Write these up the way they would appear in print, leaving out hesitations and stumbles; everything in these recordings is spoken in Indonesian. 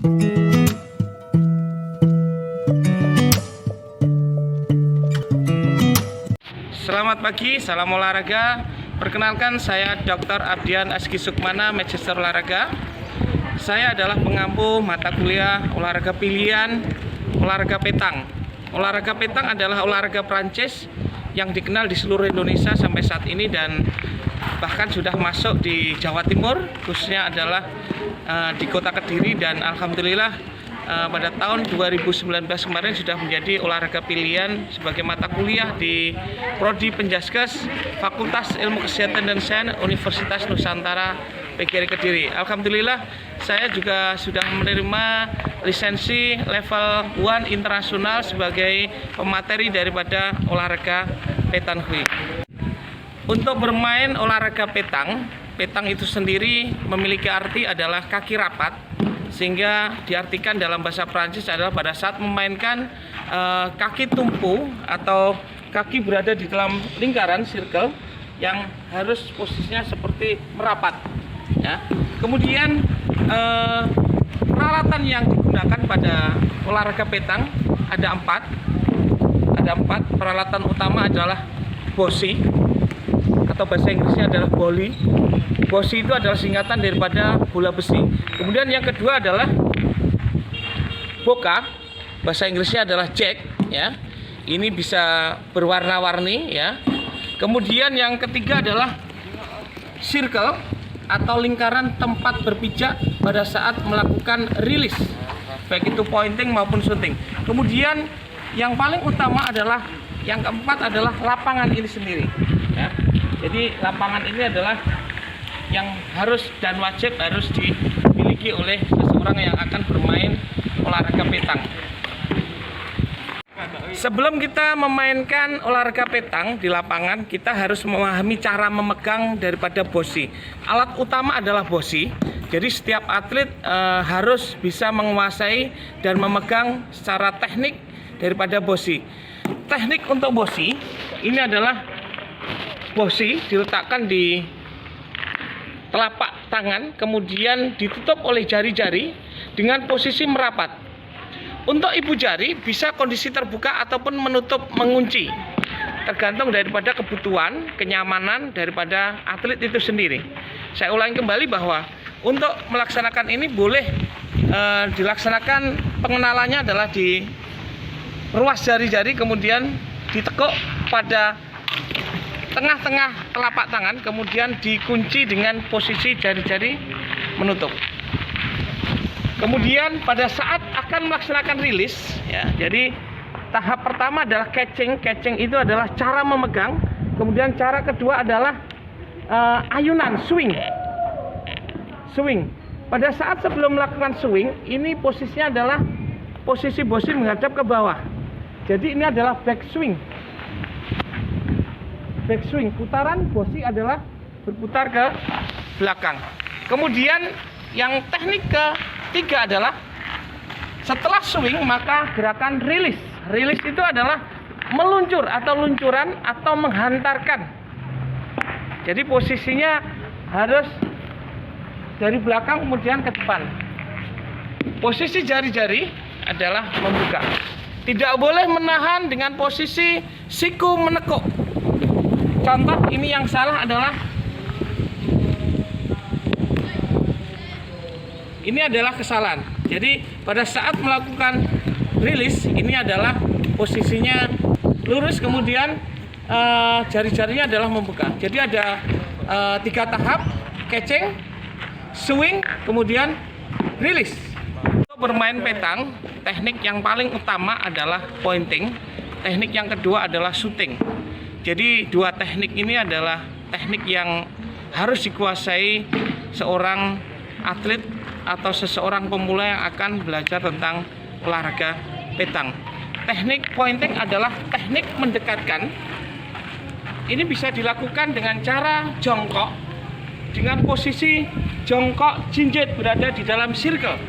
Selamat pagi, salam olahraga. Perkenalkan, saya Dr. Abdian Aski Sukmana, Magister Olahraga. Saya adalah pengampu mata kuliah olahraga pilihan, olahraga petang. Olahraga petang adalah olahraga Prancis yang dikenal di seluruh Indonesia sampai saat ini dan bahkan sudah masuk di Jawa Timur, khususnya adalah di Kota Kediri, dan alhamdulillah pada tahun 2019 kemarin sudah menjadi olahraga pilihan sebagai mata kuliah di Prodi Penjaskes Fakultas Ilmu Kesehatan dan Sains Universitas Nusantara PGRI Kediri. Alhamdulillah saya juga sudah menerima lisensi level 1 internasional sebagai pemateri daripada olahraga petang hui. Untuk bermain olahraga petang, petang itu sendiri memiliki arti adalah kaki rapat, sehingga diartikan dalam bahasa Prancis adalah pada saat memainkan kaki tumpu atau kaki berada di dalam lingkaran circle yang harus posisinya seperti merapat ya. Kemudian peralatan yang digunakan pada olahraga petang ada empat. Peralatan utama adalah bosi atau bahasa Inggrisnya adalah volley. Bosi itu adalah singkatan daripada bola besi. Kemudian yang kedua adalah boka, bahasa Inggrisnya adalah jack ya. Ini bisa berwarna-warni ya. Kemudian yang ketiga adalah circle atau lingkaran tempat berpijak pada saat melakukan rilis, baik itu pointing maupun shooting. Kemudian yang paling utama adalah yang keempat adalah lapangan ini sendiri ya. Jadi lapangan ini adalah yang harus dan wajib harus dimiliki oleh seseorang yang akan bermain olahraga petang. Sebelum kita memainkan olahraga petang di lapangan, kita harus memahami cara memegang daripada bosi. Alat utama adalah bosi. Jadi setiap atlet harus bisa menguasai dan memegang secara teknik daripada bosi. Teknik untuk bosi ini adalah bosi diletakkan di telapak tangan, kemudian ditutup oleh jari-jari dengan posisi merapat. Untuk ibu jari bisa kondisi terbuka ataupun menutup mengunci, tergantung daripada kebutuhan, kenyamanan daripada atlet itu sendiri. Saya ulangi kembali bahwa untuk melaksanakan ini boleh dilaksanakan pengenalannya adalah di ruas jari-jari, kemudian ditekuk pada tengah-tengah telapak tangan, kemudian dikunci dengan posisi jari-jari menutup. Kemudian pada saat akan melaksanakan rilis ya, jadi tahap pertama adalah catching. Catching itu adalah cara memegang. Kemudian cara kedua adalah ayunan, swing. Pada saat sebelum melakukan swing, ini posisinya adalah posisi bosi menghadap ke bawah. Jadi ini adalah back swing. Putaran bosi adalah berputar ke belakang. Kemudian yang teknik ketiga adalah setelah swing maka gerakan rilis. Rilis itu adalah meluncur atau luncuran atau menghantarkan. Jadi posisinya harus dari belakang kemudian ke depan. Posisi jari-jari adalah membuka. Tidak boleh menahan dengan posisi siku menekuk. Contoh ini yang salah adalah ini adalah kesalahan. Jadi pada saat melakukan rilis ini adalah posisinya lurus, kemudian jari-jarinya adalah membuka. Jadi ada 3 tahap: catching, swing, kemudian rilis. Untuk bermain petang, teknik yang paling utama adalah pointing. Teknik yang kedua adalah shooting. Jadi 2 teknik ini adalah teknik yang harus dikuasai seorang atlet atau seseorang pemula yang akan belajar tentang olahraga petang. Teknik pointing adalah teknik mendekatkan. Ini bisa dilakukan dengan cara jongkok, dengan posisi jongkok jinjit berada di dalam circle.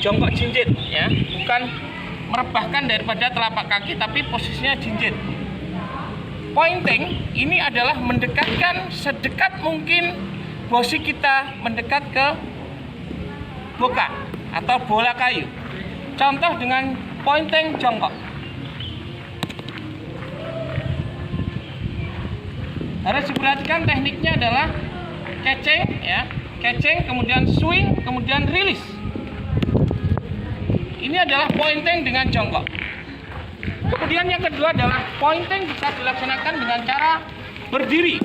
Jongkok jinjit ya, bukan merebahkan daripada telapak kaki tapi posisinya jinjit. Pointing ini adalah mendekatkan sedekat mungkin bosi kita mendekat ke boka atau bola kayu. Contoh dengan pointing jongkok. Harus diperhatikan tekniknya adalah catching, ya, catching, kemudian swing, kemudian release. Ini adalah pointing dengan jongkok. Kemudian yang kedua adalah pointing bisa dilaksanakan dengan cara berdiri.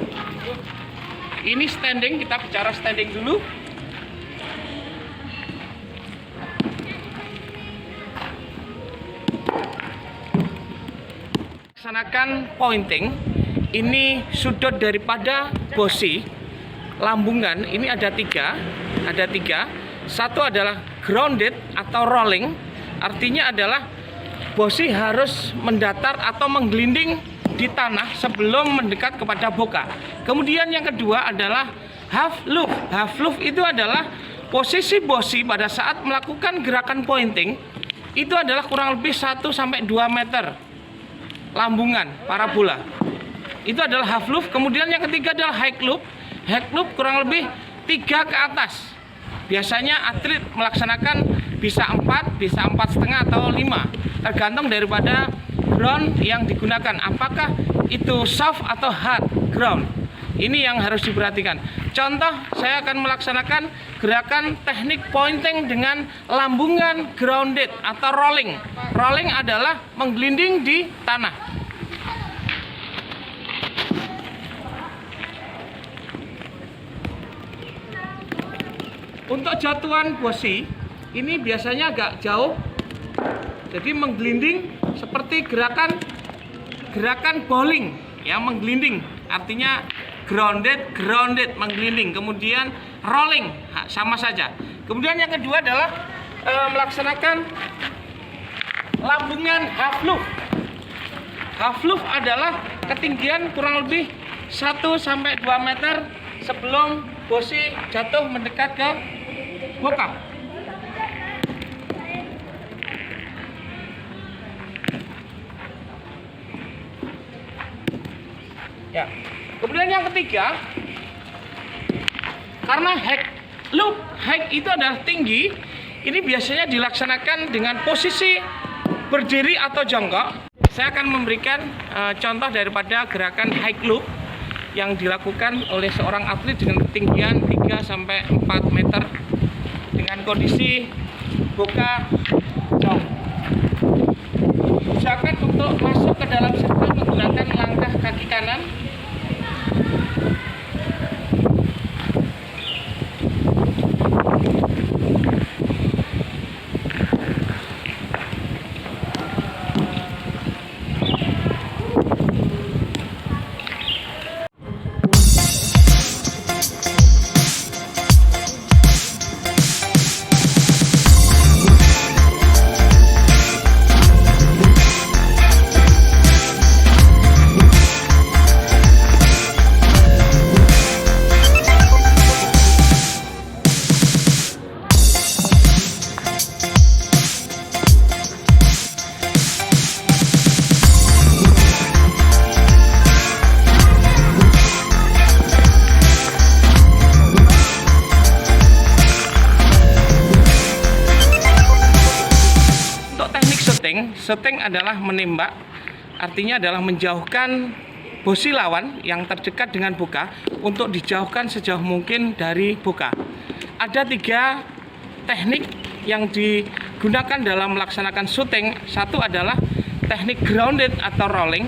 Ini standing, kita bicara standing dulu. Laksanakan pointing. Ini sudut daripada bosi lambungan ini ada tiga. Satu adalah grounded atau rolling, artinya adalah bosi harus mendatar atau menggelinding di tanah sebelum mendekat kepada boka. Kemudian yang kedua adalah half loop. Half loop itu adalah posisi bosi pada saat melakukan gerakan pointing itu adalah kurang lebih 1-2 meter lambungan parabola. Itu adalah half loop. Kemudian yang ketiga adalah high loop. High loop kurang lebih 3 ke atas. Biasanya atlet melaksanakan bisa 4, bisa 4,5 atau 5, tergantung daripada ground yang digunakan. Apakah itu soft atau hard ground? Ini yang harus diperhatikan. Contoh, saya akan melaksanakan gerakan teknik pointing dengan lambungan grounded atau rolling. Rolling adalah menggelinding di tanah. Untuk jatuhan bosi ini biasanya agak jauh, jadi menggelinding seperti gerakan bowling, ya, menggelinding, artinya grounded menggelinding, kemudian rolling sama saja. Kemudian yang kedua adalah melaksanakan lambungan half loop. Half loop adalah ketinggian kurang lebih 1-2 meter sebelum bosi jatuh mendekat ke boka. Ya. Kemudian yang ketiga, karena high loop, high itu adalah tinggi, ini biasanya dilaksanakan dengan posisi berdiri atau jongkok. Saya akan memberikan contoh daripada gerakan high loop yang dilakukan oleh seorang atlet dengan ketinggian 3-4 meter dengan kondisi boka jauh. Usahakan untuk masuk ke dalam sirkel menggunakan langkah kaki kanan. Shooting adalah menembak, artinya adalah menjauhkan bosi lawan yang terdekat dengan boka untuk dijauhkan sejauh mungkin dari boka. Ada 3 teknik yang digunakan dalam melaksanakan shooting. Satu adalah teknik grounded atau rolling,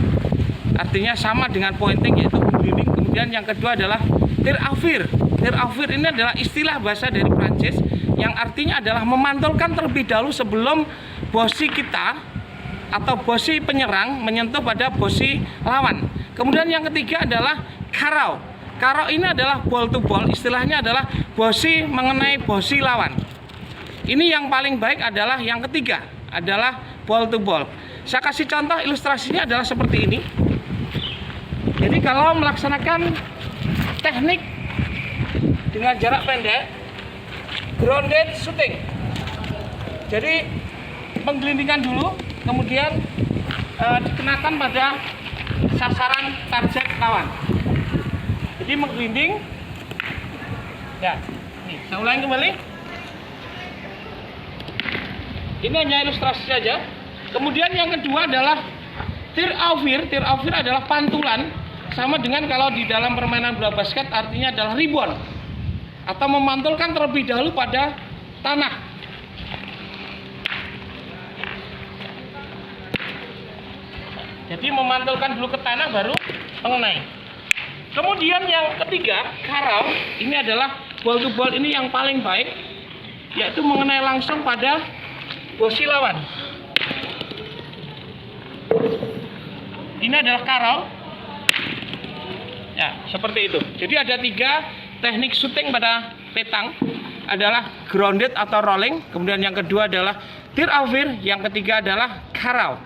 artinya sama dengan pointing yaitu berdiri. Kemudian yang kedua adalah tir à vert. Tir à vert ini adalah istilah bahasa dari Prancis yang artinya adalah memantulkan terlebih dahulu sebelum bosi kita atau bosi penyerang menyentuh pada bosi lawan. Kemudian yang ketiga adalah karau. Karau ini adalah ball to ball, istilahnya adalah bosi mengenai bosi lawan. Ini yang paling baik adalah yang ketiga, adalah ball to ball. Saya kasih contoh ilustrasinya adalah seperti ini. Jadi kalau melaksanakan teknik dengan jarak pendek, grounded shooting. Jadi menggelindingkan dulu, kemudian dikenakan pada sasaran target lawan. Jadi menggelinding. Ya, nih, saya ulangi kembali. Ini hanya ilustrasi saja. Kemudian yang kedua adalah tir-aufir. Tir-aufir adalah pantulan, sama dengan kalau di dalam permainan bola basket artinya adalah rebound atau memantulkan terlebih dahulu pada tanah. Jadi memantulkan dulu ke tanah baru mengenai. Kemudian yang ketiga, karau. Ini adalah ball to ball, ini yang paling baik, yaitu mengenai langsung pada bosi lawan. Ini adalah karau. Ya, seperti itu. Jadi ada 3 teknik syuting pada petang, adalah grounded atau rolling, kemudian yang kedua adalah tir-aufir, yang ketiga adalah karau.